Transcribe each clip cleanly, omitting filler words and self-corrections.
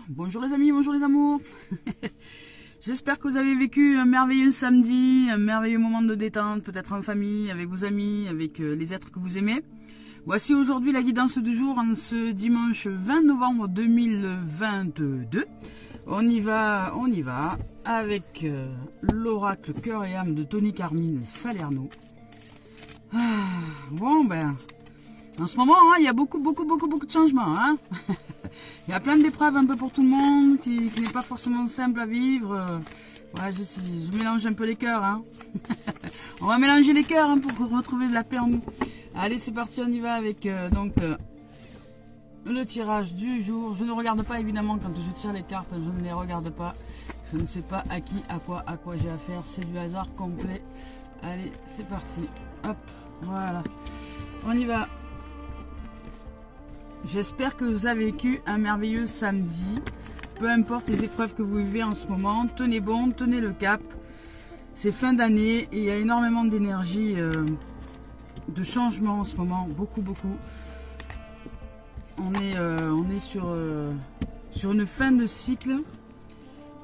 bonjour les amis, bonjour les amours. J'espère que vous avez vécu un merveilleux samedi, un merveilleux moment de détente, peut-être en famille, avec vos amis, avec les êtres que vous aimez. Voici aujourd'hui la guidance du jour en ce dimanche 20 novembre 2022. On y va avec l'oracle cœur et âme de Tony Carmine Salerno. Bon ben, en ce moment, il y a beaucoup de changements. Hein. Il y a plein d'épreuves un peu pour tout le monde, qui n'est pas forcément simple à vivre. Voilà, je mélange un peu les cœurs. Hein. On va mélanger les cœurs hein, pour retrouver de la paix en nous. Allez, c'est parti, on y va avec le tirage du jour. Je ne regarde pas évidemment quand je tire les cartes, je ne les regarde pas. Je ne sais pas à qui, à quoi j'ai affaire. C'est du hasard complet. Allez, c'est parti. Hop, voilà. On y va. J'espère que vous avez vécu un merveilleux samedi. Peu importe les épreuves que vous vivez en ce moment, tenez bon, tenez le cap. C'est fin d'année et il y a énormément d'énergie, de changement en ce moment, beaucoup. On est sur une fin de cycle.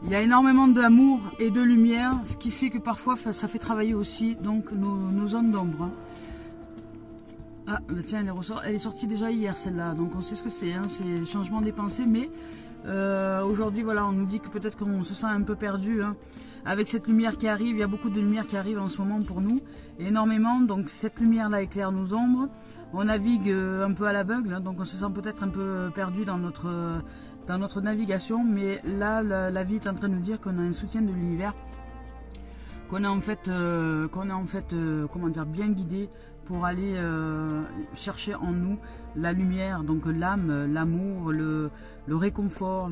Il y a énormément d'amour et de lumière, ce qui fait que parfois ça fait travailler aussi donc nos zones d'ombre. Ah, tiens, elle est sortie déjà hier celle-là, donc on sait ce que c'est, hein, c'est le changement des pensées, mais aujourd'hui, voilà, on nous dit que peut-être qu'on se sent un peu perdu, hein, avec cette lumière qui arrive, il y a beaucoup de lumière qui arrive en ce moment pour nous, énormément, donc cette lumière-là éclaire nos ombres, on navigue un peu à l'aveugle, hein, donc on se sent peut-être un peu perdu dans notre navigation, mais là, la vie est en train de nous dire qu'on a un soutien de l'univers, qu'on est en fait, comment dire, bien guidé pour aller chercher en nous la lumière, donc l'âme, l'amour, le réconfort,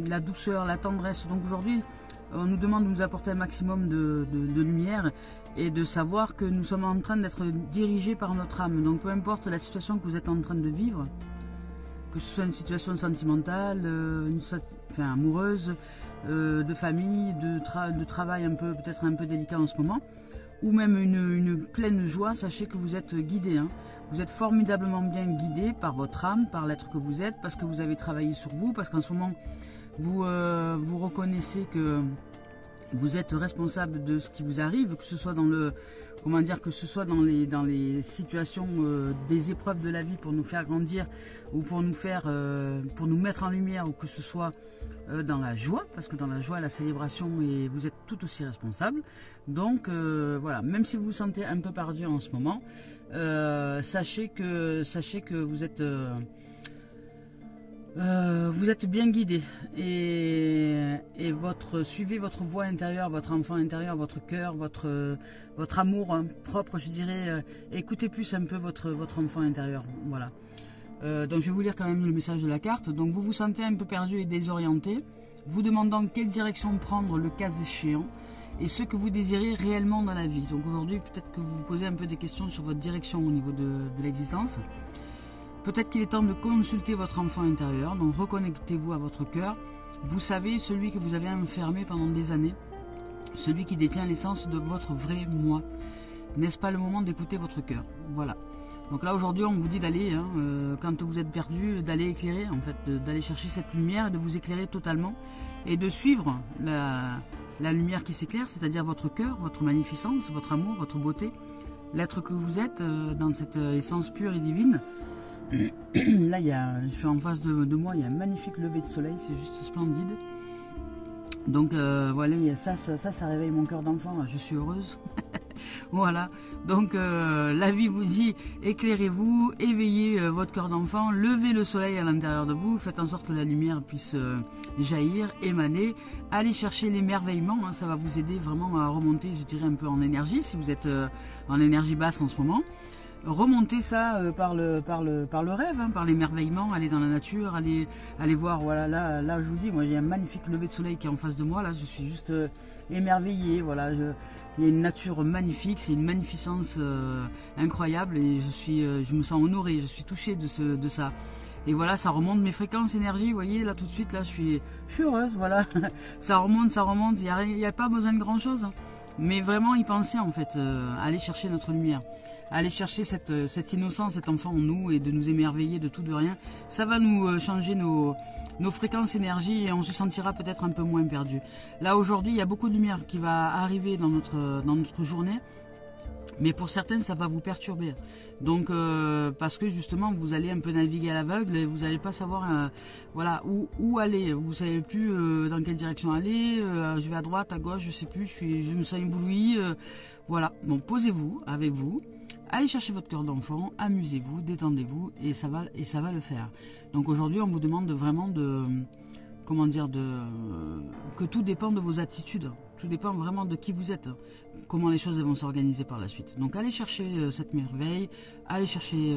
la douceur, la tendresse. Donc aujourd'hui, on nous demande de nous apporter un maximum de lumière et de savoir que nous sommes en train d'être dirigés par notre âme. Donc peu importe la situation que vous êtes en train de vivre, que ce soit une situation sentimentale, amoureuse, de famille, de travail peut-être un peu délicat en ce moment, ou même une pleine joie, sachez que vous êtes guidé. Hein. Vous êtes formidablement bien guidé par votre âme, par l'être que vous êtes, parce que vous avez travaillé sur vous, parce qu'en ce moment, vous reconnaissez que vous êtes responsable de ce qui vous arrive, que ce soit dans les situations des épreuves de la vie pour nous faire grandir ou pour nous mettre en lumière, ou que ce soit dans la joie, parce que dans la joie, la célébration, et vous êtes tout aussi responsable. Donc voilà, même si vous vous sentez un peu perdu en ce moment, sachez que vous êtes bien guidé et suivez votre voix intérieure, votre enfant intérieur, votre cœur, votre amour propre, je dirais. Écoutez plus un peu votre enfant intérieur. Voilà. Donc je vais vous lire quand même le message de la carte. Donc vous vous sentez un peu perdu et désorienté, vous demandant quelle direction prendre le cas échéant et ce que vous désirez réellement dans la vie. Donc aujourd'hui, peut-être que vous vous posez un peu des questions sur votre direction au niveau de l'existence. Peut-être qu'il est temps de consulter votre enfant intérieur, donc reconnectez-vous à votre cœur. Vous savez, celui que vous avez enfermé pendant des années, celui qui détient l'essence de votre vrai moi. N'est-ce pas le moment d'écouter votre cœur? Voilà. Donc là aujourd'hui on vous dit d'aller, hein, quand vous êtes perdu, d'aller éclairer, en fait, d'aller chercher cette lumière, de vous éclairer totalement et de suivre la lumière qui s'éclaire, c'est-à-dire votre cœur, votre magnificence, votre amour, votre beauté, l'être que vous êtes dans cette essence pure et divine. Là, je suis en face de moi, il y a un magnifique lever de soleil, c'est juste splendide. Donc voilà, ça réveille mon cœur d'enfant, je suis heureuse. Voilà, donc la vie vous dit, éclairez-vous, éveillez votre cœur d'enfant, levez le soleil à l'intérieur de vous, faites en sorte que la lumière puisse jaillir, émaner, allez chercher l'émerveillement, hein, ça va vous aider vraiment à remonter, je dirais, un peu en énergie, si vous êtes en énergie basse en ce moment. Remonter ça par le rêve, hein, par l'émerveillement, aller dans la nature, aller voir, voilà, là je vous dis, moi il y a un magnifique lever de soleil qui est en face de moi, là je suis juste émerveillé, voilà, il y a une nature magnifique, c'est une magnificence incroyable et je me sens honoré, je suis touché de ça. Et voilà, ça remonte mes fréquences énergie, vous voyez, là tout de suite, là je suis heureuse, voilà, ça remonte, il n'y a pas besoin de grand chose, hein. Mais vraiment y penser en fait, aller chercher notre lumière. Aller chercher cette innocence, cet enfant en nous et de nous émerveiller de tout de rien. Ça va nous changer nos fréquences énergie et on se sentira peut-être un peu moins perdu. Là aujourd'hui, il y a beaucoup de lumière qui va arriver dans notre journée. Mais pour certaines, ça va vous perturber. Donc, parce que justement, vous allez un peu naviguer à l'aveugle et vous n'allez pas savoir voilà, où aller. Vous ne savez plus dans quelle direction aller. Je vais à droite, à gauche, je ne sais plus. Je me sens ébloui. Voilà. Donc, posez-vous avec vous. Allez chercher votre cœur d'enfant. Amusez-vous, détendez-vous et ça va le faire. Donc, aujourd'hui, on vous demande vraiment comment dire, que tout dépend de vos attitudes. Tout dépend vraiment de qui vous êtes, comment les choses vont s'organiser par la suite. Donc allez chercher cette merveille, allez chercher,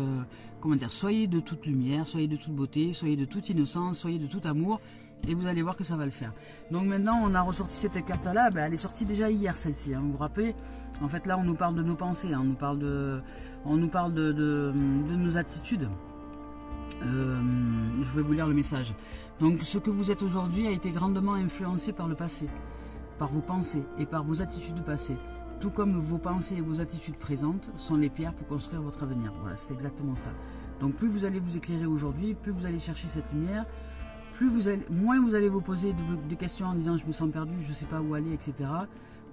comment dire, soyez de toute lumière, soyez de toute beauté, soyez de toute innocence, soyez de tout amour, et vous allez voir que ça va le faire. Donc maintenant on a ressorti cette carte-là, elle est sortie déjà hier celle-ci, vous vous rappelez. En fait là on nous parle de nos pensées, on nous parle de nos attitudes. Je vais vous lire le message. Donc ce que vous êtes aujourd'hui a été grandement influencé par le passé, par vos pensées et par vos attitudes passées, tout comme vos pensées et vos attitudes présentes sont les pierres pour construire votre avenir. Voilà, c'est exactement ça. Donc plus vous allez vous éclairer aujourd'hui, plus vous allez chercher cette lumière, moins vous allez vous poser des questions en disant je me sens perdu, je ne sais pas où aller, etc.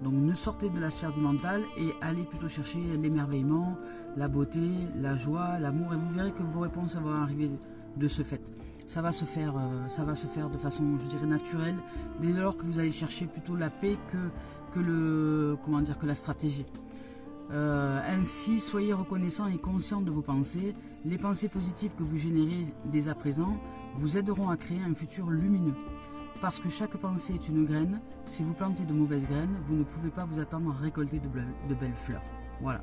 Donc ne sortez de la sphère du mental et allez plutôt chercher l'émerveillement, la beauté, la joie, l'amour, et vous verrez que vos réponses vont arriver de ce fait. Ça va se faire de façon, je dirais, naturelle, dès lors que vous allez chercher plutôt la paix que la stratégie. Ainsi, soyez reconnaissant et conscient de vos pensées. Les pensées positives que vous générez dès à présent vous aideront à créer un futur lumineux. Parce que chaque pensée est une graine, si vous plantez de mauvaises graines, vous ne pouvez pas vous attendre à récolter de belles fleurs. Voilà.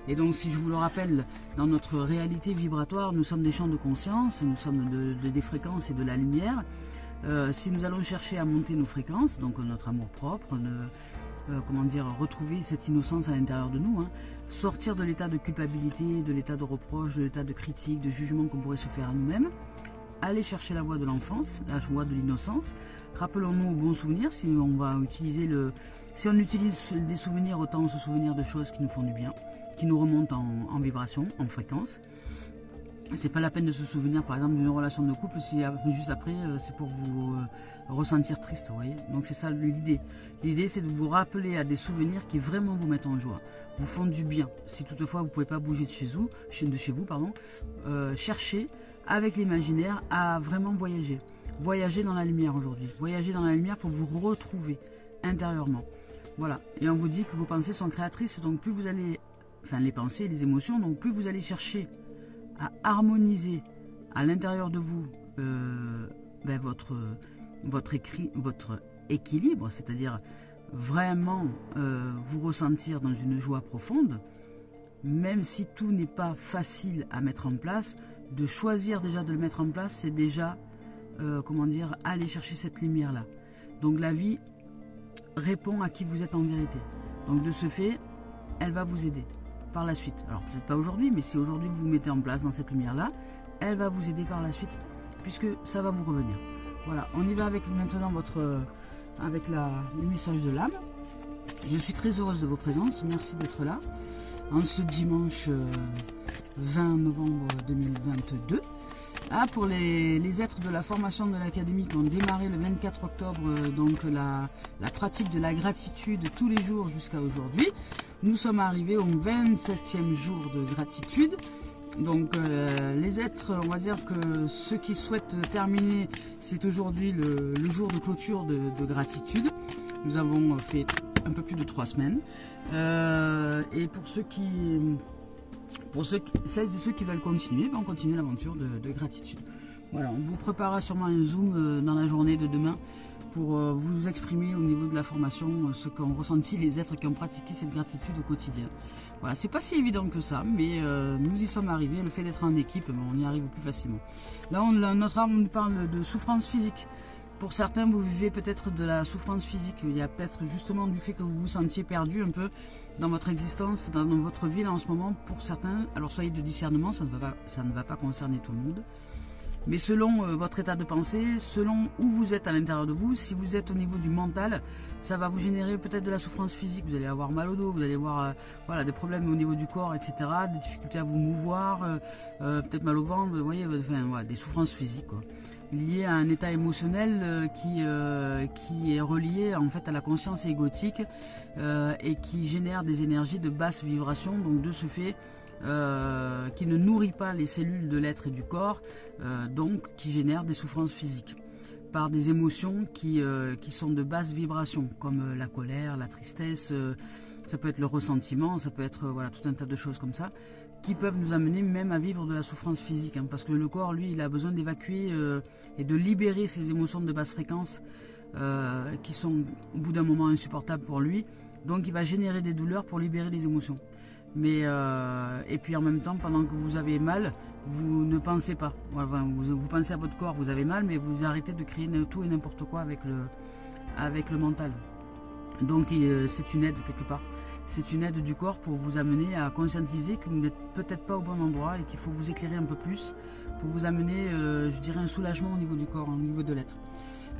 Et donc, si je vous le rappelle, dans notre réalité vibratoire, nous sommes des champs de conscience, nous sommes des fréquences et de la lumière. Si nous allons chercher à monter nos fréquences, donc notre amour propre, retrouver cette innocence à l'intérieur de nous, sortir de l'état de culpabilité, de l'état de reproche, de l'état de critique, de jugement qu'on pourrait se faire à nous-mêmes, aller chercher la voie de l'enfance, la voie de l'innocence. Rappelons-nous aux bons souvenirs, si on utilise des souvenirs, autant se souvenir de choses qui nous font du bien, qui nous remontent en vibration, en fréquence. C'est pas la peine de se souvenir par exemple d'une relation de couple si juste après c'est pour vous ressentir triste, vous voyez. Donc c'est ça l'idée. L'idée c'est de vous rappeler à des souvenirs qui vraiment vous mettent en joie, vous font du bien. Si toutefois vous ne pouvez pas bouger de chez vous, cherchez avec l'imaginaire à vraiment voyager. Voyager dans la lumière aujourd'hui. Voyager dans la lumière pour vous retrouver intérieurement. Voilà. Et on vous dit que vos pensées sont créatrices, donc plus vous allez, les pensées, les émotions, donc plus vous allez chercher à harmoniser à l'intérieur de vous votre équilibre, c'est-à-dire vraiment vous ressentir dans une joie profonde, même si tout n'est pas facile à mettre en place, de choisir déjà de le mettre en place, c'est déjà, aller chercher cette lumière-là. Donc la vie répond à qui vous êtes en vérité. Donc de ce fait, elle va vous aider par la suite. Alors peut-être pas aujourd'hui, mais si aujourd'hui vous vous mettez en place dans cette lumière-là, elle va vous aider par la suite, puisque ça va vous revenir. Voilà, on y va avec maintenant le message de l'âme. Je suis très heureuse de vos présences, merci d'être là. En ce dimanche 20 novembre 2022. Pour les êtres de la formation de l'académie qui ont démarré le 24 octobre, donc la pratique de la gratitude tous les jours jusqu'à aujourd'hui. Nous sommes arrivés au 27e jour de gratitude. Donc les êtres, on va dire que ceux qui souhaitent terminer, c'est aujourd'hui le jour de clôture de gratitude. Nous avons fait un peu plus de 3 semaines. Et celles et ceux qui veulent continuer, on continue l'aventure de gratitude. Voilà, on vous préparera sûrement un Zoom dans la journée de demain pour vous exprimer au niveau de la formation ce qu'ont ressenti les êtres qui ont pratiqué cette gratitude au quotidien. Voilà, c'est pas si évident que ça, mais nous y sommes arrivés. Le fait d'être en équipe, on y arrive plus facilement. Là, notre âme nous parle de souffrance physique. Pour certains, vous vivez peut-être de la souffrance physique. Il y a peut-être justement du fait que vous vous sentiez perdu un peu dans votre existence, dans votre vie là, en ce moment. Pour certains, alors soyez de discernement, ça ne va pas concerner tout le monde. Mais selon votre état de pensée, selon où vous êtes à l'intérieur de vous, si vous êtes au niveau du mental, ça va vous générer peut-être de la souffrance physique. Vous allez avoir mal au dos, vous allez avoir des problèmes au niveau du corps, etc. Des difficultés à vous mouvoir, peut-être mal au ventre, vous voyez, des souffrances physiques, quoi. lié à un état émotionnel qui est relié en fait à la conscience égotique et qui génère des énergies de basse vibration, donc de ce fait qui ne nourrit pas les cellules de l'être et du corps, donc qui génère des souffrances physiques par des émotions qui sont de basse vibration, comme la colère, la tristesse, ça peut être le ressentiment, ça peut être voilà, tout un tas de choses comme ça, qui peuvent nous amener même à vivre de la souffrance physique, hein, parce que le corps, lui, il a besoin d'évacuer et de libérer ces émotions de basse fréquence qui sont au bout d'un moment insupportables pour lui, donc il va générer des douleurs pour libérer les émotions. Mais et puis en même temps, pendant que vous avez mal, vous ne pensez pas. Voilà, vous pensez à votre corps, vous avez mal, mais vous arrêtez de créer tout et n'importe quoi avec le mental. Donc c'est une aide quelque part. C'est une aide du corps pour vous amener à conscientiser que vous n'êtes peut-être pas au bon endroit et qu'il faut vous éclairer un peu plus pour vous amener, je dirais, un soulagement au niveau du corps, au niveau de l'être.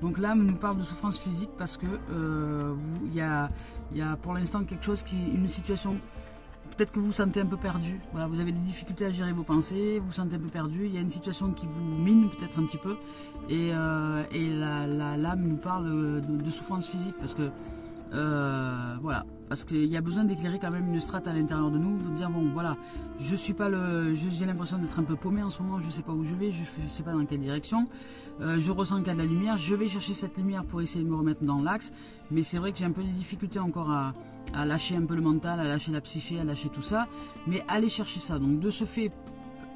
Donc là, on nous parle de souffrance physique parce que il y a pour l'instant quelque chose une situation. Peut-être que vous vous sentez un peu perdu, voilà, vous avez des difficultés à gérer vos pensées, vous vous sentez un peu perdu, il y a une situation qui vous mine peut-être un petit peu, et l'âme nous parle de souffrance physique, parce que voilà, parce qu'il y a besoin d'éclairer quand même une strate à l'intérieur de nous, vous dire bon voilà, j'ai l'impression d'être un peu paumé en ce moment, je ne sais pas où je vais, je ne sais pas dans quelle direction, je ressens qu'il y a de la lumière, je vais chercher cette lumière pour essayer de me remettre dans l'axe, mais c'est vrai que j'ai un peu des difficultés encore à lâcher un peu le mental, à lâcher la psyché, à lâcher tout ça, mais allez chercher ça. Donc de ce fait,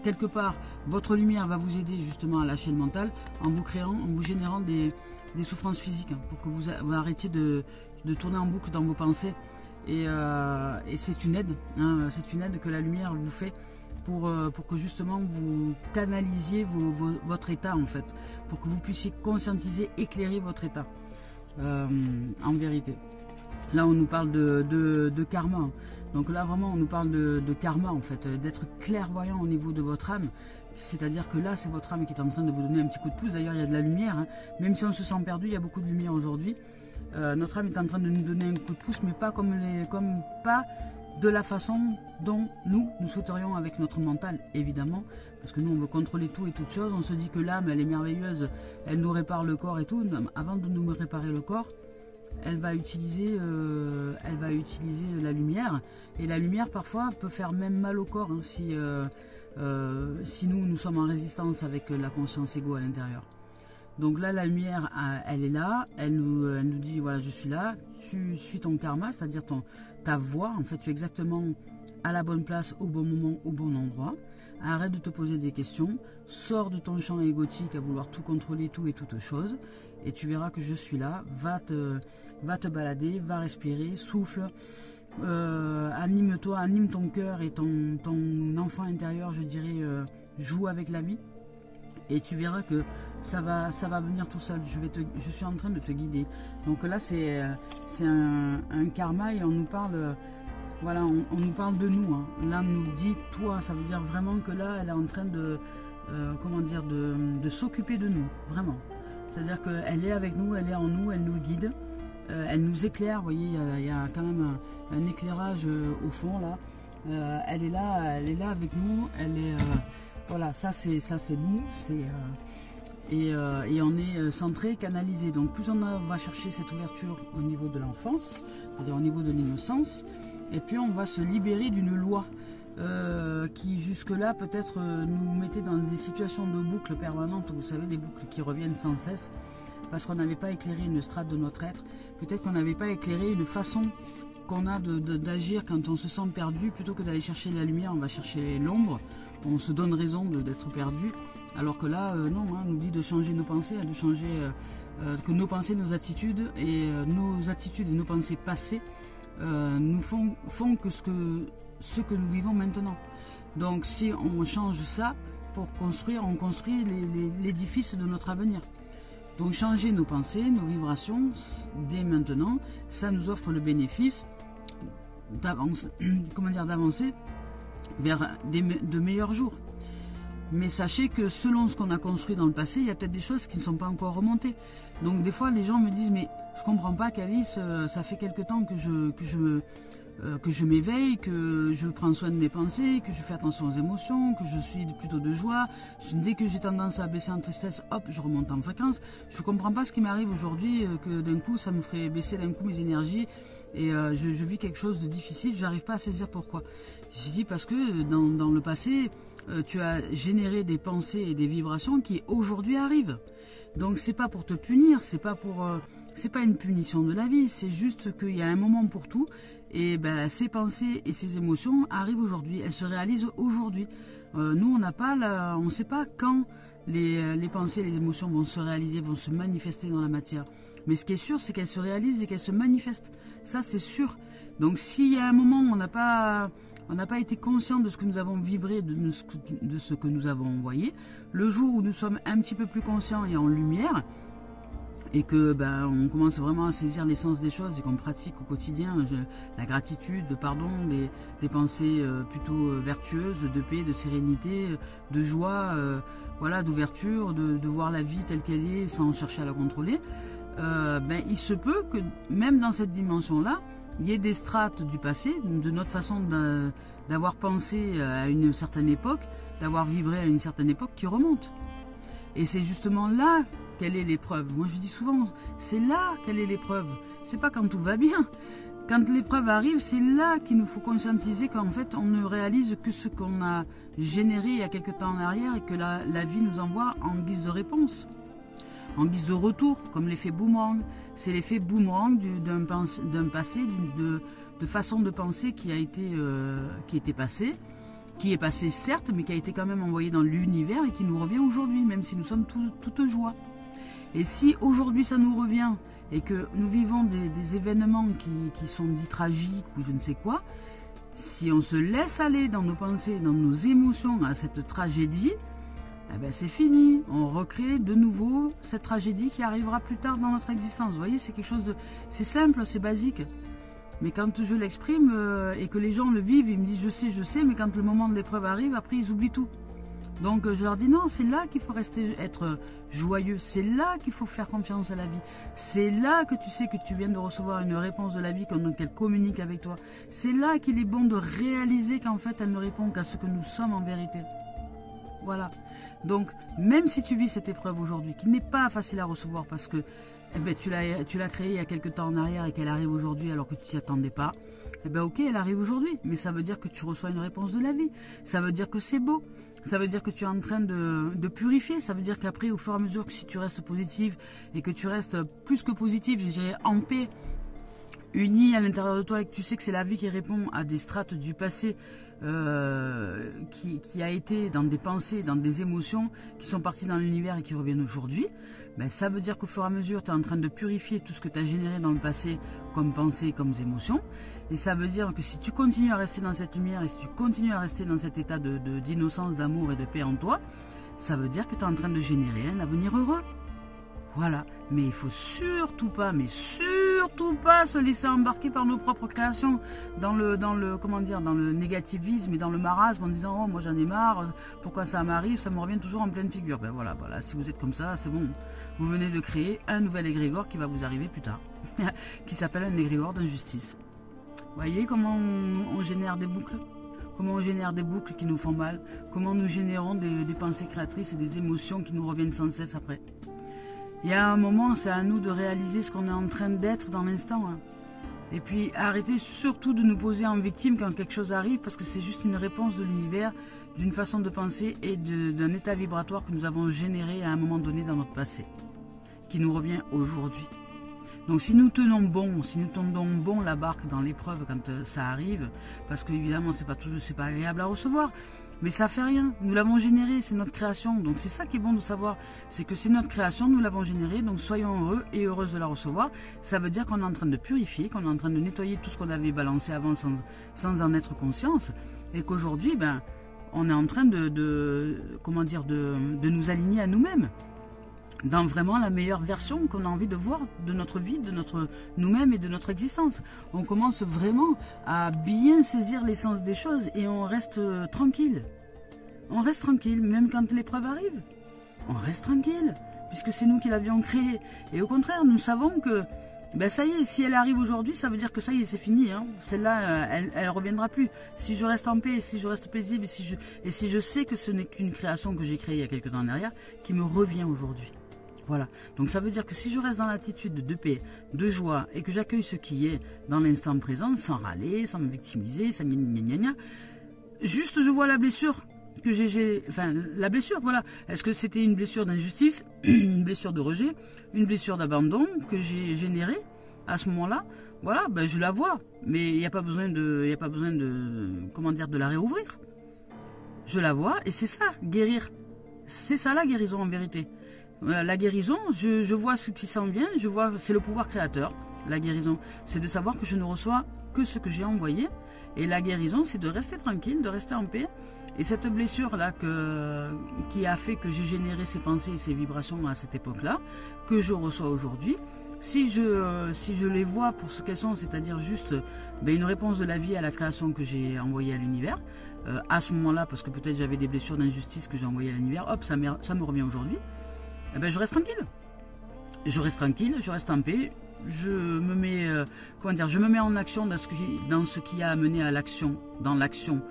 quelque part, votre lumière va vous aider justement à lâcher le mental en vous générant des souffrances physiques, hein, pour que vous arrêtiez de tourner en boucle dans vos pensées. Et c'est une aide, hein, c'est une aide que la lumière vous fait pour que justement vous canalisiez votre état en fait, pour que vous puissiez conscientiser, éclairer votre état en vérité. Là on nous parle de karma, donc là vraiment on nous parle de karma en fait, d'être clairvoyant au niveau de votre âme, c'est-à-dire que là c'est votre âme qui est en train de vous donner un petit coup de pouce. D'ailleurs il y a de la lumière, hein. Même si on se sent perdu, il y a beaucoup de lumière aujourd'hui. Notre âme est en train de nous donner un coup de pouce, mais pas pas de la façon dont nous souhaiterions avec notre mental, évidemment, parce que nous on veut contrôler tout et toutes choses. On se dit que l'âme elle est merveilleuse, elle nous répare le corps et tout. Avant de nous réparer le corps, elle va utiliser la lumière, et la lumière parfois peut faire même mal au corps, hein, si nous sommes en résistance avec la conscience égo à l'intérieur. Donc là la lumière elle est là, elle nous dit voilà, je suis là, tu suis ton karma, c'est-à-dire ta voie, en fait tu es exactement à la bonne place au bon moment, au bon endroit. Arrête de te poser des questions, sors de ton champ égotique à vouloir tout contrôler, tout et toutes choses, et tu verras que je suis là. Va te balader, va respirer, souffle, anime-toi, anime ton cœur et ton enfant intérieur, je dirais, joue avec la vie, et tu verras que ça va venir tout seul. Je suis en train de te guider. Donc là c'est un karma, et on nous parle. Voilà, on nous parle de nous, hein. L'âme nous dit toi, ça veut dire vraiment que là elle est en train de s'occuper de nous, vraiment. C'est-à-dire qu'elle est avec nous, elle est en nous, elle nous guide, elle nous éclaire. Vous voyez, il y a quand même un éclairage au fond là. Elle est là avec nous. Elle est voilà, ça c'est nous, et on est centré, canalisé. Donc plus on va chercher cette ouverture au niveau de l'enfance, c'est-à-dire au niveau de l'innocence. Et puis on va se libérer d'une loi qui jusque-là peut-être nous mettait dans des situations de boucles permanentes, vous savez, des boucles qui reviennent sans cesse, parce qu'on n'avait pas éclairé une strate de notre être, peut-être qu'on n'avait pas éclairé une façon qu'on a d'agir quand on se sent perdu. Plutôt que d'aller chercher la lumière, on va chercher l'ombre, on se donne raison d'être perdu, alors que là, non, hein, on nous dit de changer nos pensées, de changer, que nos pensées, nos attitudes et nos pensées passées nous font que ce que nous vivons maintenant. Donc si on change ça pour construire, on construit l'édifice de notre avenir. Donc changer nos pensées, nos vibrations dès maintenant, ça nous offre le bénéfice d'avancer vers de meilleurs jours. Mais sachez que selon ce qu'on a construit dans le passé, il y a peut-être des choses qui ne sont pas encore remontées. Donc des fois les gens me disent mais je comprends pas, Calice, ça fait quelque temps que que je m'éveille, que je prends soin de mes pensées, que je fais attention aux émotions, que je suis plutôt de joie. Dès que j'ai tendance à baisser en tristesse, hop, je remonte en fréquence. Je ne comprends pas ce qui m'arrive aujourd'hui, que d'un coup, ça me ferait baisser d'un coup mes énergies et je vis quelque chose de difficile, je n'arrive pas à saisir pourquoi. J'ai dit parce que dans le passé, tu as généré des pensées et des vibrations qui aujourd'hui arrivent. Donc c'est pas pour te punir, c'est pas une punition de la vie, c'est juste qu'il y a un moment pour tout. Et ben, ces pensées et ces émotions arrivent aujourd'hui, elles se réalisent aujourd'hui. Nous, on ne sait pas quand les pensées et les émotions vont se réaliser, vont se manifester dans la matière. Mais ce qui est sûr, c'est qu'elles se réalisent et qu'elles se manifestent. Ça, c'est sûr. Donc, s'il y a un moment où on n'a pas été conscient de ce que nous avons vibré, de ce que nous avons envoyé, le jour où nous sommes un petit peu plus conscients et en lumière, et que on commence vraiment à saisir l'essence des choses et qu'on pratique au quotidien la gratitude, le pardon, des pensées plutôt vertueuses, de paix, de sérénité, de joie, voilà, d'ouverture, de voir la vie telle qu'elle est sans chercher à la contrôler, il se peut que même dans cette dimension-là, il y ait des strates du passé, de notre façon d'avoir pensé à une certaine époque, d'avoir vibré à une certaine époque qui remontent. Et c'est justement là quelle est l'épreuve. Moi je dis souvent, c'est là quelle est l'épreuve. C'est pas quand tout va bien. Quand l'épreuve arrive, c'est là qu'il nous faut conscientiser qu'en fait on ne réalise que ce qu'on a généré il y a quelque temps en arrière et que la vie nous envoie en guise de réponse, en guise de retour, comme l'effet boomerang. C'est l'effet boomerang d'un passé, de façon de penser qui était passée, qui est passé certes, mais qui a été quand même envoyé dans l'univers et qui nous revient aujourd'hui, même si nous sommes toute joie. Et si aujourd'hui ça nous revient et que nous vivons des événements qui sont dits tragiques ou je ne sais quoi, si on se laisse aller dans nos pensées, dans nos émotions à cette tragédie, eh ben c'est fini. On recrée de nouveau cette tragédie qui arrivera plus tard dans notre existence. Vous voyez, c'est quelque chose c'est simple, c'est basique. Mais quand je l'exprime et que les gens le vivent, ils me disent je sais, mais quand le moment de l'épreuve arrive, après ils oublient tout. Donc je leur dis non, c'est là qu'il faut être joyeux, c'est là qu'il faut faire confiance à la vie. C'est là que tu sais que tu viens de recevoir une réponse de la vie, qu'elle communique avec toi. C'est là qu'il est bon de réaliser qu'en fait elle ne répond qu'à ce que nous sommes en vérité. Voilà. Donc même si tu vis cette épreuve aujourd'hui, qui n'est pas facile à recevoir parce que tu l'as créée il y a quelques temps en arrière et qu'elle arrive aujourd'hui alors que tu t'y attendais pas, ok, elle arrive aujourd'hui, mais ça veut dire que tu reçois une réponse de la vie. Ça veut dire que c'est beau. Ça veut dire que tu es en train de purifier. Ça veut dire qu'après, au fur et à mesure que si tu restes positive et que tu restes plus que positive, je dirais en paix, unie à l'intérieur de toi et que tu sais que c'est la vie qui répond à des strates du passé qui a été dans des pensées, dans des émotions qui sont parties dans l'univers et qui reviennent aujourd'hui, ça veut dire qu'au fur et à mesure, tu es en train de purifier tout ce que tu as généré dans le passé comme pensée, comme émotion. Et ça veut dire que si tu continues à rester dans cette lumière et si tu continues à rester dans cet état d'innocence, d'amour et de paix en toi, ça veut dire que tu es en train de générer un avenir heureux. Voilà. Mais il faut surtout pas se laisser embarquer par nos propres créations dans le négativisme et dans le marasme en disant oh moi j'en ai marre, pourquoi ça m'arrive, ça me revient toujours en pleine figure. Voilà, si vous êtes comme ça, c'est bon. Vous venez de créer un nouvel égrégore qui va vous arriver plus tard, qui s'appelle un égrégore d'injustice. Voyez comment on génère des boucles, comment on génère des boucles qui nous font mal, comment nous générons des pensées créatrices et des émotions qui nous reviennent sans cesse après. Il y a un moment, c'est à nous de réaliser ce qu'on est en train d'être dans l'instant. Et puis arrêtez surtout de nous poser en victime quand quelque chose arrive, parce que c'est juste une réponse de l'univers, d'une façon de penser et d'un état vibratoire que nous avons généré à un moment donné dans notre passé, qui nous revient aujourd'hui. Donc si nous tenons bon la barque dans l'épreuve quand ça arrive, parce qu'évidemment c'est pas agréable à recevoir, mais ça fait rien, nous l'avons généré, c'est notre création, donc c'est ça qui est bon de savoir, c'est que c'est notre création, nous l'avons générée, donc soyons heureux et heureuses de la recevoir. Ça veut dire qu'on est en train de purifier, qu'on est en train de nettoyer tout ce qu'on avait balancé avant sans en être conscience, et qu'aujourd'hui, on est en train de nous aligner à nous-mêmes, dans vraiment la meilleure version qu'on a envie de voir de notre vie, de notre nous-mêmes et de notre existence. On commence vraiment à bien saisir l'essence des choses et on reste tranquille. On reste tranquille, même quand l'épreuve arrive. On reste tranquille, puisque c'est nous qui l'avions créé. Et au contraire, nous savons que Ben ça y est, si elle arrive aujourd'hui, ça veut dire que ça y est, c'est fini. Hein. Celle-là, elle reviendra plus. Si je reste en paix, si je reste paisible, et si je sais que ce n'est qu'une création que j'ai créée il y a quelques temps en arrière, qui me revient aujourd'hui. Voilà. Donc ça veut dire que si je reste dans l'attitude de paix, de joie, et que j'accueille ce qui est dans l'instant présent, sans râler, sans me victimiser, sans gna gna gna, juste je vois la blessure que enfin la blessure, voilà. Est-ce que c'était une blessure d'injustice, une blessure de rejet, une blessure d'abandon que j'ai générée à ce moment-là? Voilà, ben je la vois, mais il n'y a pas besoin de, comment dire, de la réouvrir. Je la vois et c'est ça, guérir. C'est ça la guérison en vérité. La guérison, je vois ce qui s'en vient, je vois, c'est le pouvoir créateur. La guérison, c'est de savoir que je ne reçois que ce que j'ai envoyé. Et la guérison, c'est de rester tranquille, de rester en paix. Et cette blessure-là qui a fait que j'ai généré ces pensées et ces vibrations à cette époque-là, que je reçois aujourd'hui, si je les vois pour ce qu'elles sont, c'est-à-dire juste une réponse de la vie à la création que j'ai envoyée à l'univers, à ce moment-là, parce que peut-être j'avais des blessures d'injustice que j'ai envoyées à l'univers, hop, ça me revient aujourd'hui, je reste tranquille. Je reste tranquille, je reste en paix, je me mets en action dans ce qui a amené à l'action, dans l'action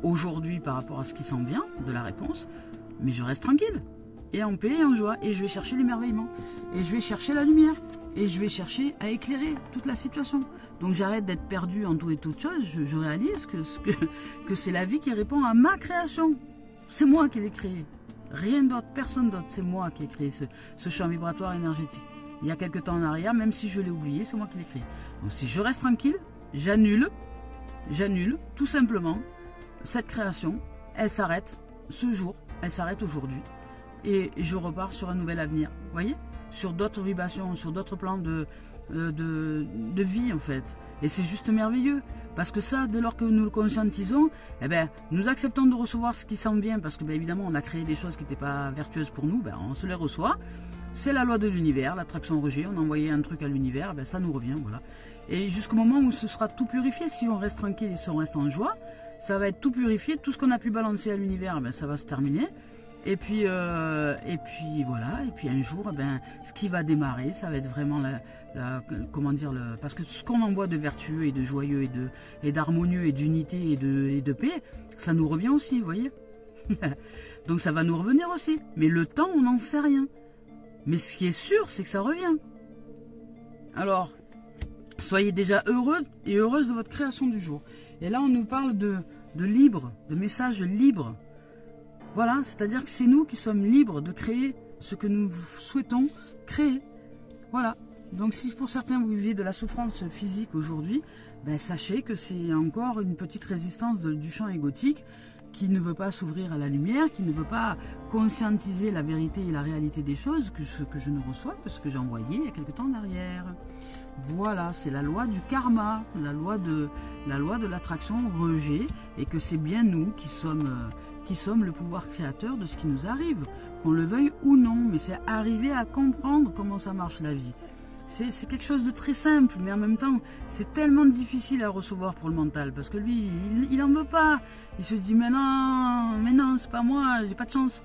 aujourd'hui par rapport à ce qui s'en vient de la réponse, mais je reste tranquille et en paix et en joie, et je vais chercher l'émerveillement, et je vais chercher la lumière, et je vais chercher à éclairer toute la situation. Donc j'arrête d'être perdu en tout et toute chose, je réalise que c'est la vie qui répond à ma création. C'est moi qui l'ai créée, rien d'autre, personne d'autre, c'est moi qui ai créé ce champ vibratoire énergétique. Il y a quelques temps en arrière, même si je l'ai oublié, c'est moi qui l'ai créé. Donc si je reste tranquille, j'annule tout simplement cette création, elle s'arrête ce jour, elle s'arrête aujourd'hui, et je repars sur un nouvel avenir, vous voyez, sur d'autres vibrations, sur d'autres plans de vie en fait. Et c'est juste merveilleux, parce que ça, dès lors que nous le conscientisons, nous acceptons de recevoir ce qui s'en vient, parce que évidemment on a créé des choses qui n'étaient pas vertueuses pour nous, on se les reçoit. C'est la loi de l'univers, l'attraction-rejet, on a envoyé un truc à l'univers, ça nous revient, voilà. Et jusqu'au moment où ce sera tout purifié, si on reste tranquille et si on reste en joie, ça va être tout purifié, tout ce qu'on a pu balancer à l'univers, ça va se terminer. Et puis voilà, et puis un jour, ce qui va démarrer, ça va être vraiment parce que ce qu'on envoie de vertueux et de joyeux et d'harmonieux et d'unité et de paix, ça nous revient aussi, vous voyez. Donc ça va nous revenir aussi. Mais le temps, on n'en sait rien. Mais ce qui est sûr, c'est que ça revient. Alors, soyez déjà heureux et heureuse de votre création du jour. Et là, on nous parle de libre, de message libre. Voilà, c'est-à-dire que c'est nous qui sommes libres de créer ce que nous souhaitons créer. Voilà. Donc si pour certains vous vivez de la souffrance physique aujourd'hui, sachez que c'est encore une petite résistance du champ égotique qui ne veut pas s'ouvrir à la lumière, qui ne veut pas conscientiser la vérité et la réalité des choses, que ce que je ne reçois que ce que j'ai envoyé il y a quelque temps en arrière. Voilà, c'est la loi du karma, la loi de l'attraction-rejet, et que c'est bien nous qui sommes le pouvoir créateur de ce qui nous arrive, qu'on le veuille ou non, mais c'est arriver à comprendre comment ça marche la vie. C'est quelque chose de très simple, mais en même temps, c'est tellement difficile à recevoir pour le mental, parce que lui, il en veut pas. Il se dit, mais non, c'est pas moi, j'ai pas de chance.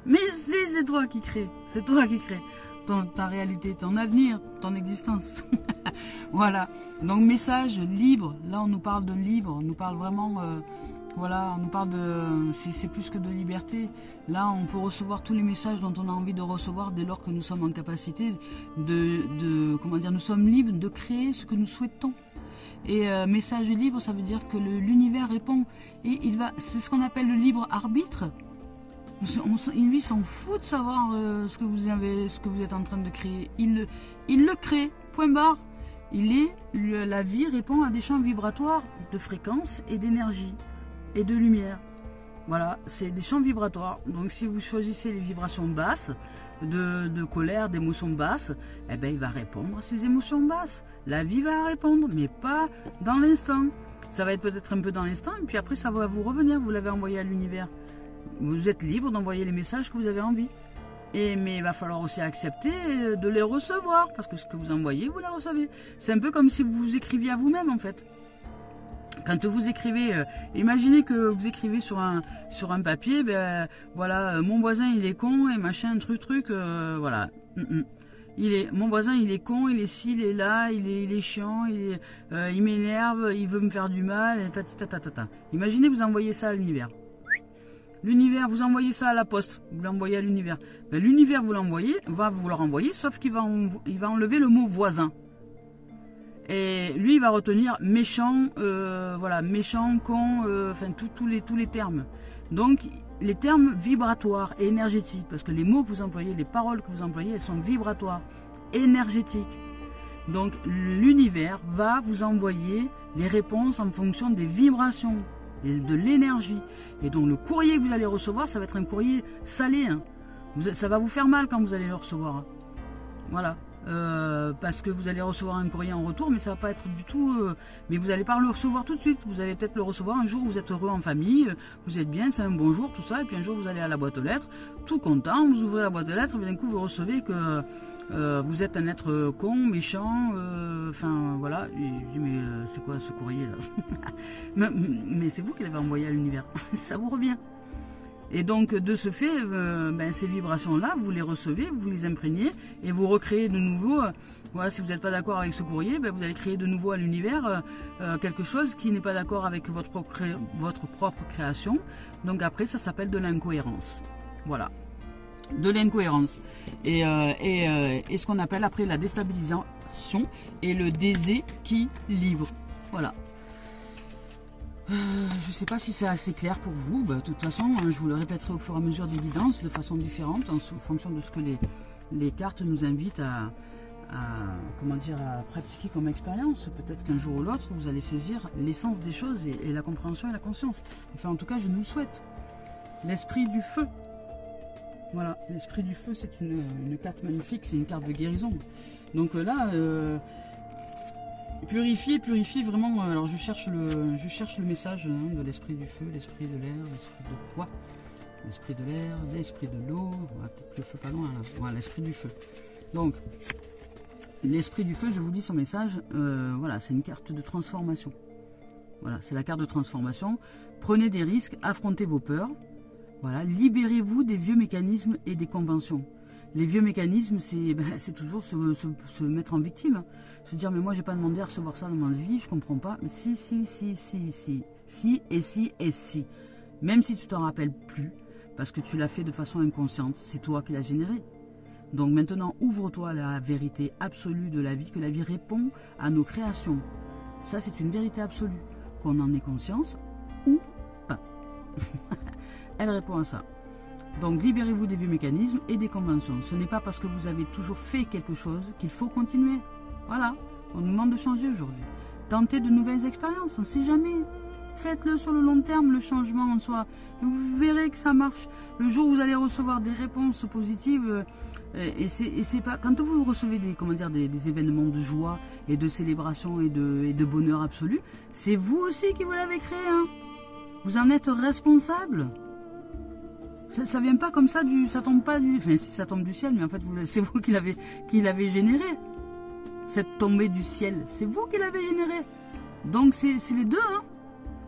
Mais c'est toi qui crée, c'est toi qui crée ta réalité, ton avenir, ton existence. Voilà, donc message libre, là on nous parle de libre, on nous parle vraiment... Voilà, on nous parle c'est plus que de liberté. Là, on peut recevoir tous les messages dont on a envie de recevoir dès lors que nous sommes en capacité nous sommes libres de créer ce que nous souhaitons. Et message libre, ça veut dire que l'univers répond. Et c'est ce qu'on appelle le libre arbitre. Lui s'en fout de savoir ce que vous êtes en train de créer. Il le crée, point barre. La vie répond à des champs vibratoires de fréquence et d'énergie et de lumière. Voilà, c'est des champs vibratoires. Donc si vous choisissez les vibrations basses, de colère, d'émotions basses, il va répondre à ces émotions basses. La vie va répondre, mais pas dans l'instant. Ça va être peut-être un peu dans l'instant, et puis après ça va vous revenir, vous l'avez envoyé à l'univers. Vous êtes libre d'envoyer les messages que vous avez envie. Mais il va falloir aussi accepter de les recevoir, parce que ce que vous envoyez, vous les recevez. C'est un peu comme si vous écriviez à vous-même en fait. Quand vous écrivez, imaginez que vous écrivez sur un papier, voilà, mon voisin il est con et machin, truc, voilà. mon voisin, il est con, il est ci, il est là, il est chiant, il m'énerve, il veut me faire du mal, et ta. Imaginez, vous envoyez ça à l'univers. L'univers, vous envoyez ça à la poste, vous l'envoyez à l'univers. Ben, l'univers, vous l'envoyez, va vous le renvoyer, sauf qu'il va enlever le mot voisin. Et lui, il va retenir méchant, voilà, méchant, con, enfin tous les termes. Donc, les termes vibratoires et énergétiques, parce que les mots que vous employez, les paroles que vous employez, elles sont vibratoires, énergétiques. Donc, l'univers va vous envoyer les réponses en fonction des vibrations, de l'énergie. Et donc, le courrier que vous allez recevoir, ça va être un courrier salé. Hein. Ça va vous faire mal quand vous allez le recevoir. Hein. Voilà. Parce que vous allez recevoir un courrier en retour, mais ça va pas être du tout... mais vous n'allez pas le recevoir tout de suite. Vous allez peut-être le recevoir un jour où vous êtes heureux en famille, vous êtes bien, c'est un bon jour, tout ça. Et puis un jour, vous allez à la boîte aux lettres, tout content, vous ouvrez la boîte aux lettres, et d'un coup, vous recevez que vous êtes un être con, méchant, enfin voilà. Et je dis, mais c'est quoi ce courrier là? Mais c'est vous qui l'avez envoyé à l'univers. Ça vous revient. Et donc, de ce fait, ces vibrations-là, vous les recevez, vous les imprégnez et vous recréez de nouveau. Voilà, si vous n'êtes pas d'accord avec ce courrier, vous allez créer de nouveau à l'univers quelque chose qui n'est pas d'accord avec votre propre création. Donc après, ça s'appelle de l'incohérence. Voilà, de l'incohérence. Et ce qu'on appelle après la déstabilisation et le déséquilibre. Voilà. Je ne sais pas si c'est assez clair pour vous. De toute façon, je vous le répéterai au fur et à mesure des guidances de façon différente en fonction de ce que les cartes nous invitent à pratiquer comme expérience. Peut-être qu'un jour ou l'autre, vous allez saisir l'essence des choses et la compréhension et la conscience. Enfin, en tout cas, je nous le souhaite. L'esprit du feu. Voilà, l'esprit du feu, c'est une carte magnifique, c'est une carte de guérison. Donc là... Purifier vraiment. Alors je cherche le message de l'esprit du feu, l'esprit de l'air, l'esprit de quoi, l'esprit de l'air, l'esprit de l'eau. Peut-être le feu pas loin là. Voilà, l'esprit du feu. Donc l'esprit du feu, je vous lis son message. Voilà, c'est une carte de transformation. Voilà, c'est la carte de transformation. Prenez des risques, affrontez vos peurs. Voilà, libérez-vous des vieux mécanismes et des conventions. Les vieux mécanismes, c'est toujours se mettre en victime. Se dire, mais moi, j'ai pas demandé à recevoir ça dans ma vie, je comprends pas. Mais si. Même si tu t'en rappelles plus, parce que tu l'as fait de façon inconsciente, c'est toi qui l'as généré. Donc maintenant, ouvre-toi à la vérité absolue de la vie, que la vie répond à nos créations. Ça, c'est une vérité absolue. Qu'on en ait conscience ou pas. Elle répond à ça. Donc libérez-vous des vieux mécanismes et des conventions. Ce n'est pas parce que vous avez toujours fait quelque chose qu'il faut continuer. Voilà, on nous demande de changer aujourd'hui. Tentez de nouvelles expériences, on ne sait jamais. Faites-le sur le long terme, le changement en soi. Et vous verrez que ça marche. Le jour où vous allez recevoir des réponses positives, et c'est pas quand vous recevez des événements de joie et de célébration et de bonheur absolu, c'est vous aussi qui vous l'avez créé. Hein. Vous en êtes responsable. Ça vient pas comme ça ça tombe pas enfin si ça tombe du ciel, mais en fait c'est vous qui l'avez généré. Cette tombée du ciel, c'est vous qui l'avez généré. Donc c'est les deux, hein.